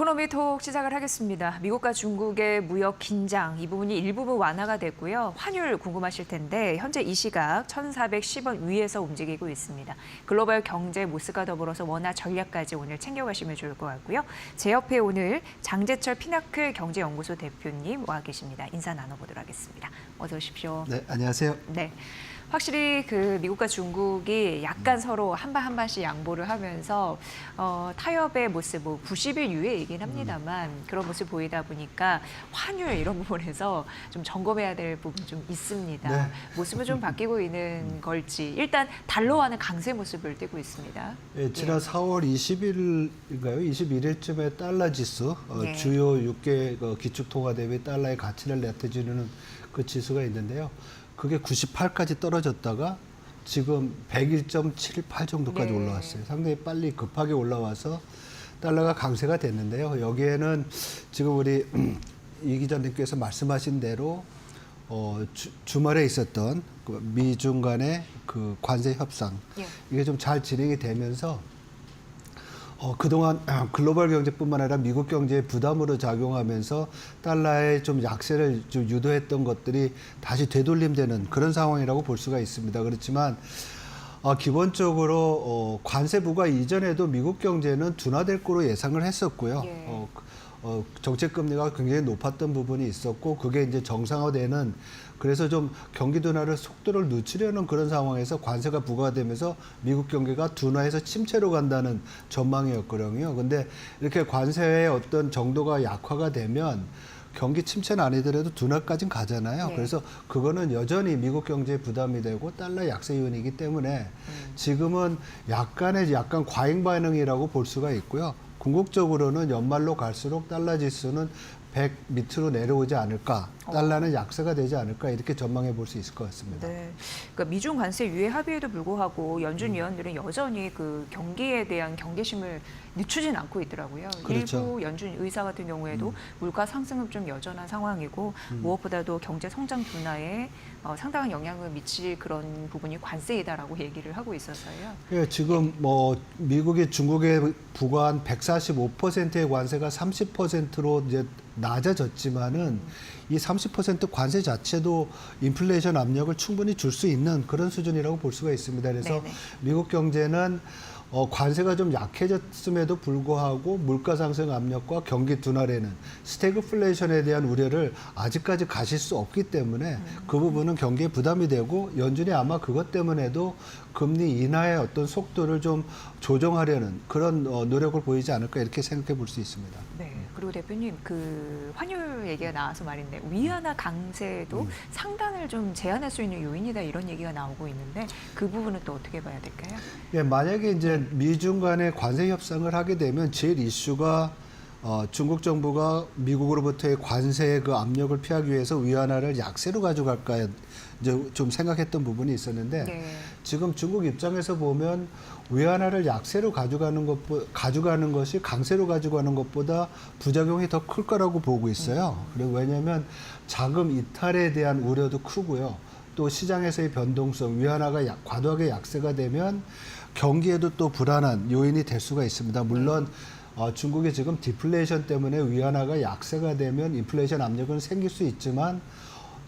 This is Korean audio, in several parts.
이코노미 톡 시작을 하겠습니다. 미국과 중국의 무역 긴장, 이 부분이 일부분 완화가 됐고요. 환율 궁금하실 텐데 현재 이 시각 1,410원 위에서 움직이고 있습니다. 글로벌 경제 모습과 더불어서 원화 전략까지 오늘 챙겨가시면 좋을 것 같고요. 제 옆에 오늘 장재철 피나클 경제연구소 대표님 와 계십니다. 인사 나눠보도록 하겠습니다. 어서 오십시오. 네, 안녕하세요. 네. 확실히 그 미국과 중국이 약간 서로 한 발 한 발씩 양보를 하면서 타협의 모습, 뭐 90일 이후이긴 합니다만 그런 모습 보이다 보니까 환율 이런 부분에서 좀 점검해야 될 부분 좀 있습니다. 네. 모습은 좀 바뀌고 있는 걸지. 일단 달러와는 강세 모습을 띠고 있습니다. 예, 지난 4월 20일인가요? 21일쯤에 달러 지수, 네. 주요 주요 6개 기축통화 대비 달러의 가치를 나타내는 그 지수가 있는데요. 그게 98까지 떨어졌다가 지금 101.78 정도까지 네. 올라왔어요. 상당히 빨리 급하게 올라와서 달러가 강세가 됐는데요. 여기에는 지금 우리 이 기자님께서 말씀하신 대로 주말에 있었던 그 미중 간의 그 관세 협상 예. 이게 좀 잘 진행이 되면서 그동안 글로벌 경제뿐만 아니라 미국 경제에 부담으로 작용하면서 달러의 좀 약세를 좀 유도했던 것들이 다시 되돌림되는 그런 상황이라고 볼 수가 있습니다. 그렇지만 기본적으로 관세 부과 이전에도 미국 경제는 둔화될 거로 예상을 했었고요. 예. 정책 금리가 굉장히 높았던 부분이 있었고 그게 이제 정상화되는 그래서 좀 경기 둔화를 속도를 늦추려는 그런 상황에서 관세가 부과되면서 미국 경기가 둔화해서 침체로 간다는 전망이었거든요. 근데 이렇게 관세의 어떤 정도가 약화가 되면 경기 침체는 아니더라도 둔화까지는 가잖아요. 네. 그래서 그거는 여전히 미국 경제에 부담이 되고 달러 약세 요인이기 때문에 지금은 약간 과잉 반응이라고 볼 수가 있고요. 궁극적으로는 연말로 갈수록 달러 지수는 100 밑으로 내려오지 않을까, 달러는 약세가 되지 않을까 이렇게 전망해 볼 수 있을 것 같습니다. 네. 그러니까 미중 관세 유예 합의에도 불구하고 연준 위원들은 여전히 그 경기에 대한 경계심을 늦추진 않고 있더라고요. 그렇죠. 일부 연준 의사 같은 경우에도 물가 상승은 좀 여전한 상황이고 무엇보다도 경제 성장 둔화에 상당한 영향을 미칠 그런 부분이 관세이다라고 얘기를 하고 있어서요. 예, 지금 뭐 미국이 중국에 부과한 145%의 관세가 30%로 이제 낮아졌지만은 이 30% 관세 자체도 인플레이션 압력을 충분히 줄 수 있는 그런 수준이라고 볼 수가 있습니다. 그래서 네네. 미국 경제는 관세가 좀 약해졌음에도 불구하고 물가 상승 압력과 경기 둔화라는 스태그플레이션에 대한 우려를 아직까지 가실 수 없기 때문에 그 부분은 경기에 부담이 되고 연준이 아마 그것 때문에도 금리 인하의 어떤 속도를 좀 조정하려는 그런 노력을 보이지 않을까 이렇게 생각해 볼 수 있습니다. 네. 그리고 대표님 그 환율 얘기가 나와서 말인데 위안화 강세도 상단을 좀 제한할 수 있는 요인이다 이런 얘기가 나오고 있는데 그 부분은 또 어떻게 봐야 될까요? 예, 만약에 이제 미중 간의 관세 협상을 하게 되면 제일 이슈가 중국 정부가 미국으로부터의 관세의 그 압력을 피하기 위해서 위안화를 약세로 가져갈까 이제 좀 생각했던 부분이 있었는데 네. 지금 중국 입장에서 보면 위안화를 약세로 가져가는 것이 강세로 가져가는 것보다 부작용이 더 클 거라고 보고 있어요. 그리고 왜냐하면 자금 이탈에 대한 우려도 크고요. 또 시장에서의 변동성, 위안화가 과도하게 약세가 되면 경기에도 또 불안한 요인이 될 수가 있습니다. 물론 중국이 지금 디플레이션 때문에 위안화가 약세가 되면 인플레이션 압력은 생길 수 있지만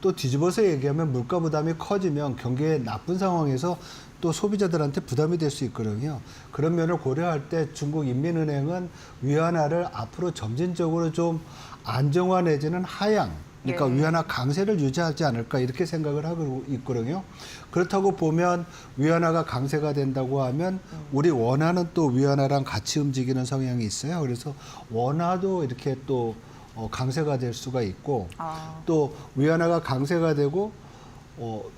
또 뒤집어서 얘기하면 물가 부담이 커지면 경기에 나쁜 상황에서 또 소비자들한테 부담이 될 수 있거든요. 그런 면을 고려할 때 중국 인민은행은 위안화를 앞으로 점진적으로 좀 안정화 내지는 하향, 그러니까 네. 위안화 강세를 유지하지 않을까 이렇게 생각을 하고 있거든요. 그렇다고 보면 위안화가 강세가 된다고 하면 우리 원화는 또 위안화랑 같이 움직이는 성향이 있어요. 그래서 원화도 이렇게 또 강세가 될 수가 있고 또 위안화가 강세가 되고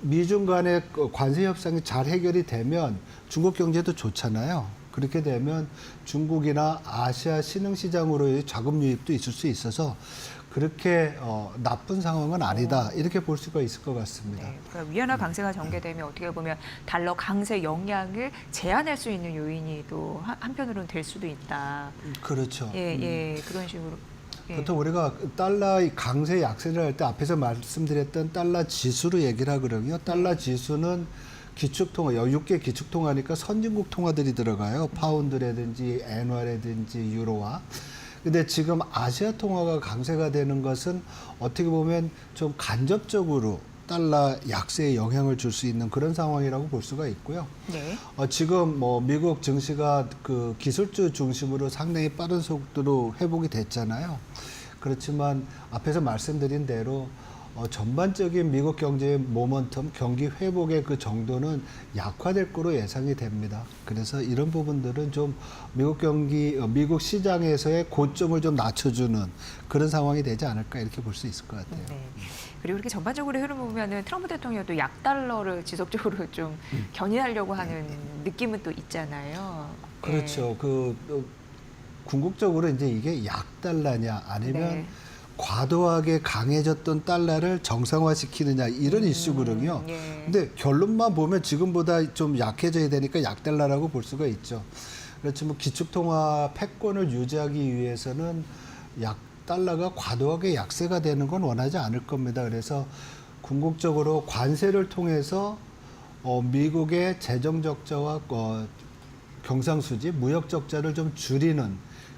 미중 간의 관세 협상이 잘 해결이 되면 중국 경제도 좋잖아요. 그렇게 되면 중국이나 아시아 신흥시장으로의 자금 유입도 있을 수 있어서 그렇게 나쁜 상황은 아니다 이렇게 볼 수가 있을 것 같습니다. 네, 그러니까 위안화 강세가 전개되면 어떻게 보면 달러 강세 영향을 제한할 수 있는 요인이 또 한편으로는 될 수도 있다. 그렇죠. 예, 그런 식으로. 예. 보통 우리가 달러 강세 약세를 할 때 앞에서 말씀드렸던 달러 지수로 얘기를 하거든요. 달러 지수는 기축통화, 6개 기축통화니까 선진국 통화들이 들어가요. 파운드라든지 엔화라든지 유로화. 근데 지금 아시아 통화가 강세가 되는 것은 어떻게 보면 좀 간접적으로 달러 약세에 영향을 줄 수 있는 그런 상황이라고 볼 수가 있고요. 네. 지금 뭐 미국 증시가 그 기술주 중심으로 상당히 빠른 속도로 회복이 됐잖아요. 그렇지만 앞에서 말씀드린 대로 전반적인 미국 경제의 모먼텀, 경기 회복의 그 정도는 약화될 거로 예상이 됩니다. 그래서 이런 부분들은 좀 미국 시장에서의 고점을 좀 낮춰주는 그런 상황이 되지 않을까 이렇게 볼 수 있을 것 같아요. 네. 그리고 이렇게 전반적으로 흐름 보면은 트럼프 대통령도 약달러를 지속적으로 좀 견인하려고 하는 느낌은 또 있잖아요. 그렇죠. 궁극적으로 이제 이게 약달러냐 아니면 네. 과도하게 강해졌던 달러를 정상화시키느냐 이런 이슈거든요. 예. 근데 결론만 보면 지금보다 좀 약해져야 되니까 약달러라고 볼 수가 있죠. 그렇지만 기축통화 패권을 유지하기 위해서는 약달러가 과도하게 약세가 되는 건 원하지 않을 겁니다. 그래서 궁극적으로 관세를 통해서 미국의 재정 적자와 경상수지, 무역 적자를 좀 줄이는,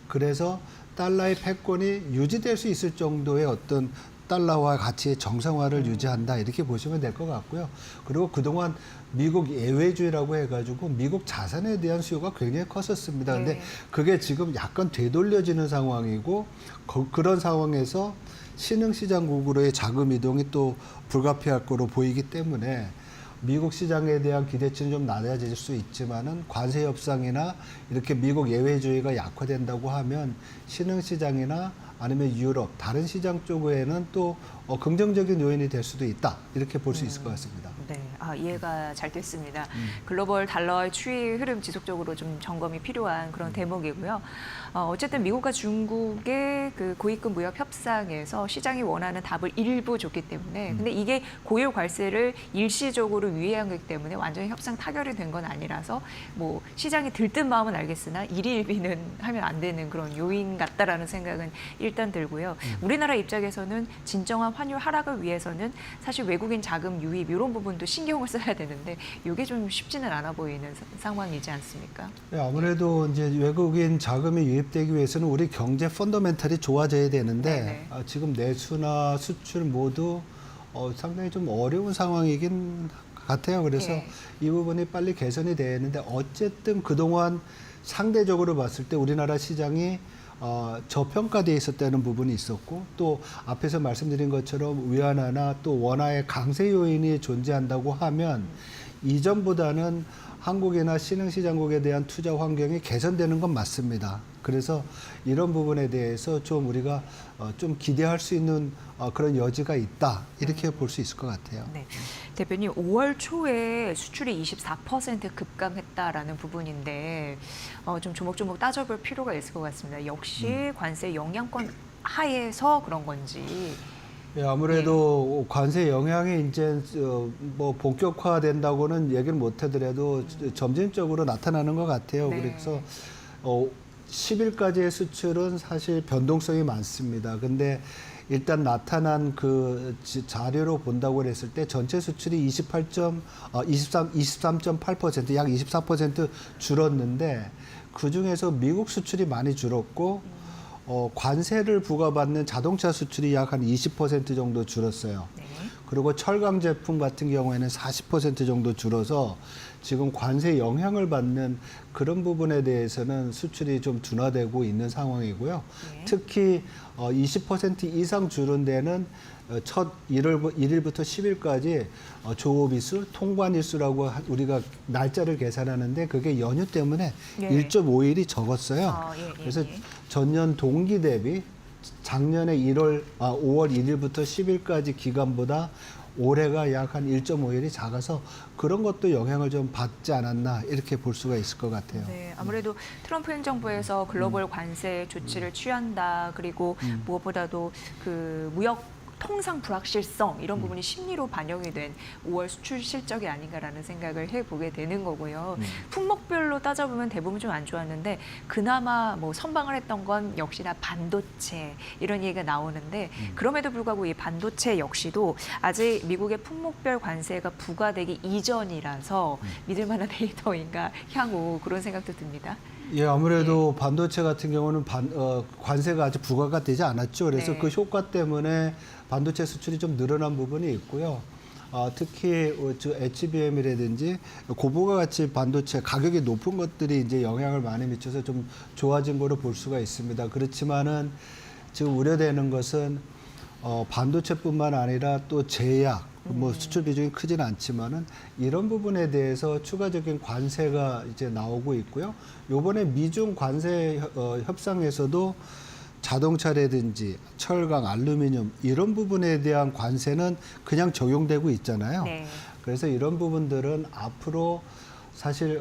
그래서 달러의 패권이 유지될 수 있을 정도의 어떤 달러와 가치의 정상화를 유지한다 이렇게 보시면 될 것 같고요. 그리고 그동안 미국 예외주의라고 해가지고 미국 자산에 대한 수요가 굉장히 컸었습니다. 근데 네. 그게 지금 약간 되돌려지는 상황이고 그런 상황에서 신흥시장국으로의 자금 이동이 또 불가피할 거로 보이기 때문에 미국 시장에 대한 기대치는 좀 낮아질 수 있지만은 관세 협상이나 이렇게 미국 예외주의가 약화된다고 하면 신흥시장이나 아니면 유럽 다른 시장 쪽에는 또 긍정적인 요인이 될 수도 있다 이렇게 볼 수 있을 것 같습니다. 네, 이해가 잘 됐습니다. 글로벌 달러의 추이 흐름 지속적으로 좀 점검이 필요한 그런 대목이고요. 어쨌든 미국과 중국의 그 고위급 무역 협상에서 시장이 원하는 답을 일부 줬기 때문에, 근데 이게 고유 관세를 일시적으로 유예한 거기 때문에 완전히 협상 타결이 된 건 아니라서 뭐 시장이 들뜬 마음은 알겠으나 일일비는 하면 안 되는 그런 요인 같다라는 생각은 일단 들고요. 우리나라 입장에서는 진정한 환율 하락을 위해서는 사실 외국인 자금 유입 이런 부분도 신경을 써야 되는데 이게 좀 쉽지는 않아 보이는 상황이지 않습니까? 네, 아무래도 이제 외국인 자금이 유입되기 위해서는 우리 경제 펀더멘탈이 좋아져야 되는데 네네. 지금 내수나 수출 모두 상당히 좀 어려운 상황이긴 같아요. 그래서 예. 이 부분이 빨리 개선이 되는데 어쨌든 그동안 상대적으로 봤을 때 우리나라 시장이 저평가되어 있었다는 부분이 있었고 또 앞에서 말씀드린 것처럼 위안화나 또 원화의 강세 요인이 존재한다고 하면 이전보다는 한국이나 신흥시장국에 대한 투자 환경이 개선되는 건 맞습니다. 그래서 이런 부분에 대해서 좀 우리가 좀 기대할 수 있는 그런 여지가 있다 이렇게 볼 수 있을 것 같아요. 네. 대표님, 5월 초에 수출이 24% 급감했다라는 부분인데 좀 조목조목 따져볼 필요가 있을 것 같습니다. 역시 관세 영향권 하에서 그런 건지. 예, 아무래도 관세 영향이 이제 뭐 본격화된다고는 얘기를 못 하더라도 점진적으로 나타나는 것 같아요. 네. 그래서 10일까지의 수출은 사실 변동성이 많습니다. 근데 일단 나타난 그 자료로 본다고 했을 때 전체 수출이 23.8%, 약 24% 줄었는데 그중에서 미국 수출이 많이 줄었고 관세를 부과받는 자동차 수출이 약 한 20% 정도 줄었어요. 네. 그리고 철강 제품 같은 경우에는 40% 정도 줄어서 지금 관세 영향을 받는 그런 부분에 대해서는 수출이 좀 둔화되고 있는 상황이고요. 네. 특히 20% 이상 줄은 데는 첫 1일부터 10일까지 조업일수, 통관일수라고 우리가 날짜를 계산하는데 그게 연휴 때문에 예. 1.5일이 적었어요. 예. 그래서 전년 동기 대비 작년에 5월 1일부터 10일까지 기간보다 올해가 약 한 1.5일이 작아서 그런 것도 영향을 좀 받지 않았나 이렇게 볼 수가 있을 것 같아요. 네, 아무래도 트럼프 행정부에서 글로벌 관세 조치를 취한다. 그리고 무엇보다도 그 무역 통상 불확실성 이런 부분이 심리로 반영이 된 5월 수출 실적이 아닌가라는 생각을 해보게 되는 거고요. 품목별로 따져보면 대부분 좀 안 좋았는데 그나마 뭐 선방을 했던 건 역시나 반도체 이런 얘기가 나오는데 그럼에도 불구하고 이 반도체 역시도 아직 미국의 품목별 관세가 부과되기 이전이라서 믿을 만한 데이터인가 향후 그런 생각도 듭니다. 예, 아무래도 반도체 같은 경우는 관세가 아직 부과가 되지 않았죠. 그래서 네. 그 효과 때문에 반도체 수출이 좀 늘어난 부분이 있고요. 특히 HBM이라든지 고부가 가치 반도체 가격이 높은 것들이 이제 영향을 많이 미쳐서 좀 좋아진 거로 볼 수가 있습니다. 그렇지만은 지금 우려되는 것은 반도체뿐만 아니라 또 제약, 뭐 수출 비중이 크지는 않지만은 이런 부분에 대해서 추가적인 관세가 이제 나오고 있고요. 요번에 미중 관세 협상에서도 자동차라든지 철강, 알루미늄 이런 부분에 대한 관세는 그냥 적용되고 있잖아요. 네. 그래서 이런 부분들은 앞으로 사실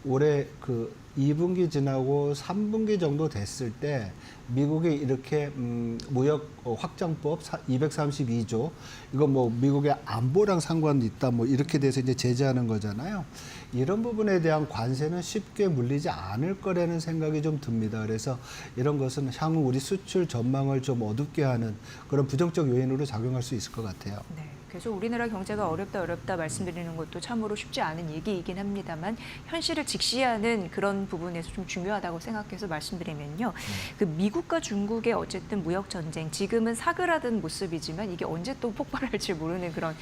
올해 그 2분기 지나고 3분기 정도 됐을 때 미국이 이렇게 무역 확장법 232조 이거 뭐 미국의 안보랑 상관이 있다 뭐 이렇게 돼서 이제 제재하는 거잖아요. 이런 부분에 대한 관세는 쉽게 물리지 않을 거라는 생각이 좀 듭니다. 그래서 이런 것은 향후 우리 수출 전망을 좀 어둡게 하는 그런 부정적 요인으로 작용할 수 있을 것 같아요. 네. 계속 우리나라 경제가 어렵다 말씀드리는 것도 참으로 쉽지 않은 얘기이긴 합니다만 현실을 직시하는 그런 부분에서 좀 중요하다고 생각해서 말씀드리면요. 그 미국과 중국의 어쨌든 무역 전쟁 지금은 사그라든 모습이지만 이게 언제 또 폭발할지 모르는 그런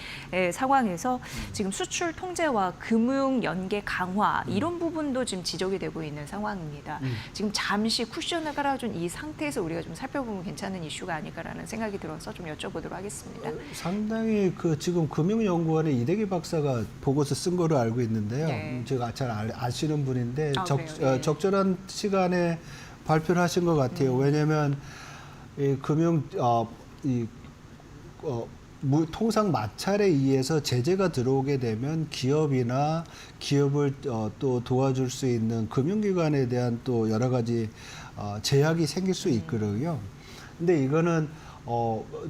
상황에서 지금 수출 통제와 금융 연계 강화 이런 부분도 지금 지적이 되고 있는 상황입니다. 지금 잠시 쿠션을 깔아준 이 상태에서 우리가 좀 살펴보면 괜찮은 이슈가 아닐까라는 생각이 들어서 좀 여쭤보도록 하겠습니다. 상당히 그 지금 금융연구원의 이대기 박사가 보고서 쓴 거로 알고 있는데요. 네. 제가 잘 아시는 분인데 그래요? 네. 적절한 시간에 발표를 하신 것 같아요. 왜냐하면 이 통상 마찰에 의해서 제재가 들어오게 되면 기업이나 기업을 또 도와줄 수 있는 금융기관에 대한 또 여러 가지 제약이 생길 수 있거든요. 근데 이거는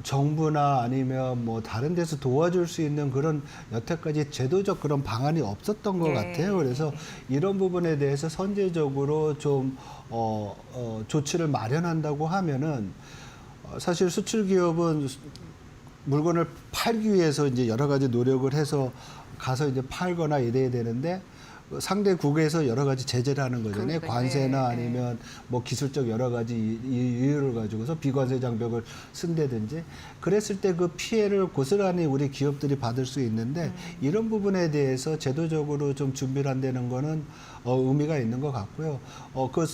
정부나 아니면 뭐 다른 데서 도와줄 수 있는 그런 여태까지 제도적 그런 방안이 없었던 것 네. 같아요. 그래서 이런 부분에 대해서 선제적으로 좀 조치를 마련한다고 하면은 사실 수출 기업은 물건을 팔기 위해서 이제 여러 가지 노력을 해서 가서 이제 팔거나 이래야 되는데 상대국에서 여러 가지 제재를 하는 거잖아요. 그러니까요. 관세나 네, 네. 아니면 뭐 기술적 여러 가지 이유를 가지고서 비관세 장벽을 쓴다든지 그랬을 때 그 피해를 고스란히 우리 기업들이 받을 수 있는데 이런 부분에 대해서 제도적으로 좀 준비를 한다는 거는 의미가 있는 것 같고요. 그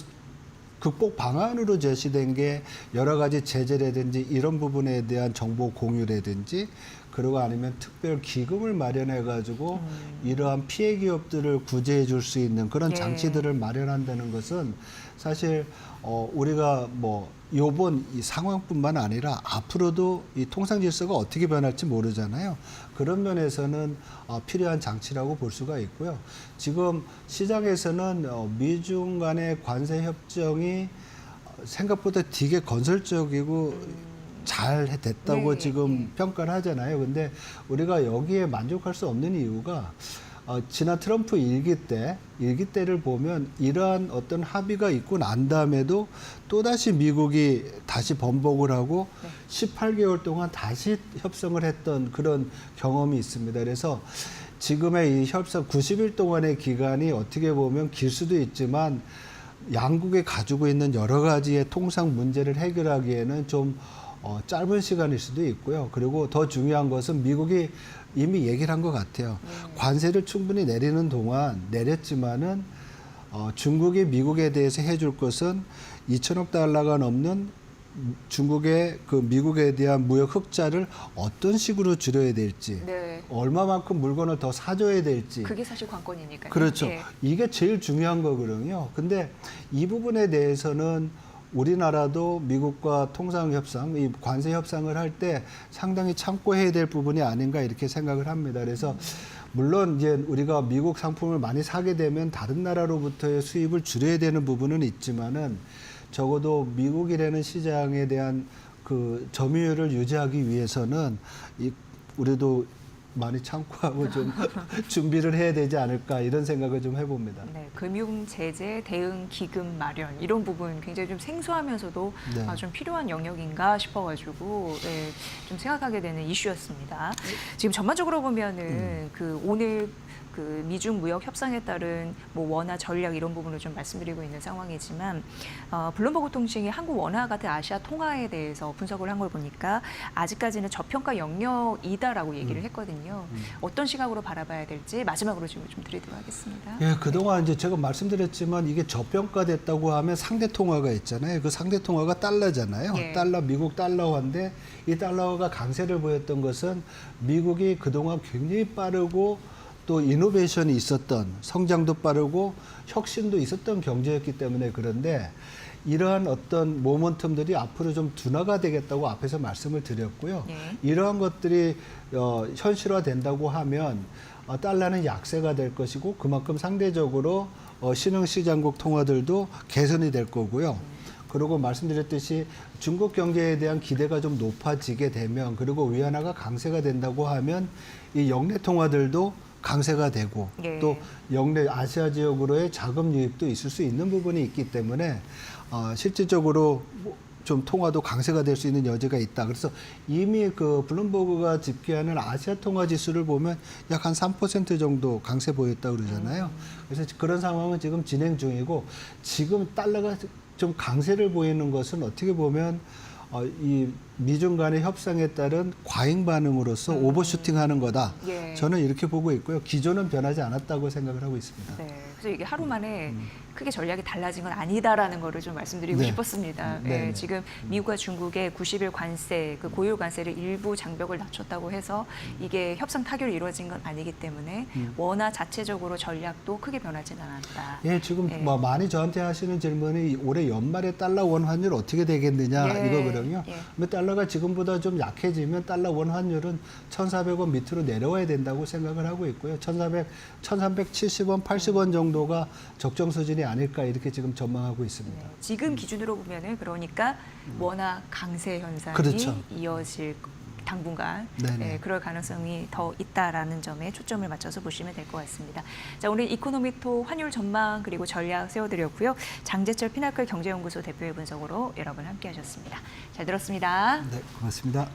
극복 방안으로 제시된 게 여러 가지 제재라든지 이런 부분에 대한 정보 공유라든지 그리고 아니면 특별 기금을 마련해 가지고 이러한 피해 기업들을 구제해 줄 수 있는 그런 예. 장치들을 마련한다는 것은 사실 우리가 뭐 요번 이 상황뿐만 아니라 앞으로도 이 통상 질서가 어떻게 변할지 모르잖아요. 그런 면에서는 필요한 장치라고 볼 수가 있고요. 지금 시장에서는 미중 간의 관세 협정이 생각보다 되게 건설적이고 잘 됐다고 네, 지금 평가를 하잖아요. 근데 우리가 여기에 만족할 수 없는 이유가 지난 트럼프 일기 때를 보면 이러한 어떤 합의가 있고 난 다음에도 또다시 미국이 다시 번복을 하고 18개월 동안 다시 협상을 했던 그런 경험이 있습니다. 그래서 지금의 이 협상 90일 동안의 기간이 어떻게 보면 길 수도 있지만 양국이 가지고 있는 여러 가지의 통상 문제를 해결하기에는 좀 짧은 시간일 수도 있고요. 그리고 더 중요한 것은 미국이 이미 얘기를 한 것 같아요. 관세를 충분히 내리는 동안 내렸지만은 중국이 미국에 대해서 해줄 것은 2천억 달러가 넘는 중국의 그 미국에 대한 무역 흑자를 어떤 식으로 줄여야 될지, 네. 얼마만큼 물건을 더 사줘야 될지. 그게 사실 관건이니까요. 그렇죠. 예. 이게 제일 중요한 거거든요. 근데 이 부분에 대해서는 우리나라도 미국과 통상협상, 이 관세협상을 할 때 상당히 참고해야 될 부분이 아닌가 이렇게 생각을 합니다. 그래서 물론 이제 우리가 미국 상품을 많이 사게 되면 다른 나라로부터의 수입을 줄여야 되는 부분은 있지만은 적어도 미국이라는 시장에 대한 그 점유율을 유지하기 위해서는 우리도 많이 참고하고 좀 준비를 해야 되지 않을까 이런 생각을 좀 해봅니다. 네, 금융 제재 대응 기금 마련 이런 부분 굉장히 좀 생소하면서도 네. 좀 필요한 영역인가 싶어가지고 네, 좀 생각하게 되는 이슈였습니다. 지금 전반적으로 보면은 그 오늘 그 미중 무역 협상에 따른 뭐 원화 전략 이런 부분을 좀 말씀드리고 있는 상황이지만 블룸버그 통신이 한국 원화 같은 아시아 통화에 대해서 분석을 한 걸 보니까 아직까지는 저평가 영역이다라고 얘기를 했거든요. 어떤 시각으로 바라봐야 될지 마지막으로 좀 드리도록 하겠습니다. 예, 그동안 이제 제가 말씀드렸지만 이게 저평가됐다고 하면 상대 통화가 있잖아요. 그 상대 통화가 달러잖아요. 예. 달러, 미국 달러화인데 이 달러화가 강세를 보였던 것은 미국이 그동안 굉장히 빠르고 또 이노베이션이 있었던 성장도 빠르고 혁신도 있었던 경제였기 때문에 그런데 이러한 어떤 모멘텀들이 앞으로 좀 둔화가 되겠다고 앞에서 말씀을 드렸고요. 네. 이러한 것들이 현실화된다고 하면 달러는 약세가 될 것이고 그만큼 상대적으로 신흥시장국 통화들도 개선이 될 거고요. 그리고 말씀드렸듯이 중국 경제에 대한 기대가 좀 높아지게 되면 그리고 위안화가 강세가 된다고 하면 이 역내 통화들도 강세가 되고 예. 또 역내 아시아 지역으로의 자금 유입도 있을 수 있는 부분이 있기 때문에 실질적으로 좀 통화도 강세가 될 수 있는 여지가 있다. 그래서 이미 그 블룸버그가 집계하는 아시아 통화 지수를 보면 약 한 3% 정도 강세 보였다 그러잖아요. 그래서 그런 상황은 지금 진행 중이고 지금 달러가 좀 강세를 보이는 것은 어떻게 보면 이 미중 간의 협상에 따른 과잉 반응으로서 오버슈팅하는 거다. 예. 저는 이렇게 보고 있고요. 기조는 변하지 않았다고 생각을 하고 있습니다. 네, 그래서 이게 하루 만에 크게 전략이 달라진 건 아니다라는 거를 좀 말씀드리고 네. 싶었습니다. 네, 예, 네. 지금 미국과 중국의 90일 관세, 그 고율 관세를 일부 장벽을 낮췄다고 해서 이게 협상 타결이 이루어진 건 아니기 때문에 원화 자체적으로 전략도 크게 변하지는 않았다. 예, 지금 예. 뭐 많이 저한테 하시는 질문이 올해 연말에 달러 원 환율 어떻게 되겠느냐 예, 이거거든요. 예. 근데 달러가 지금보다 좀 약해지면 달러 원 환율은 1,400원 밑으로 내려와야 된다고 생각을 하고 있고요. 1,370원, 80원 정도가 적정 수준이 아닐까 이렇게 지금 전망하고 있습니다. 네, 지금 기준으로 보면은 그러니까 원화 강세 현상이 그렇죠. 이어질 당분간 네네. 그럴 가능성이 더 있다라는 점에 초점을 맞춰서 보시면 될 것 같습니다. 자, 오늘 이코노미토 환율 전망 그리고 전략 세워드렸고요. 장재철 피나클 경제연구소 대표의 분석으로 여러분 함께하셨습니다. 잘 들었습니다. 네, 고맙습니다.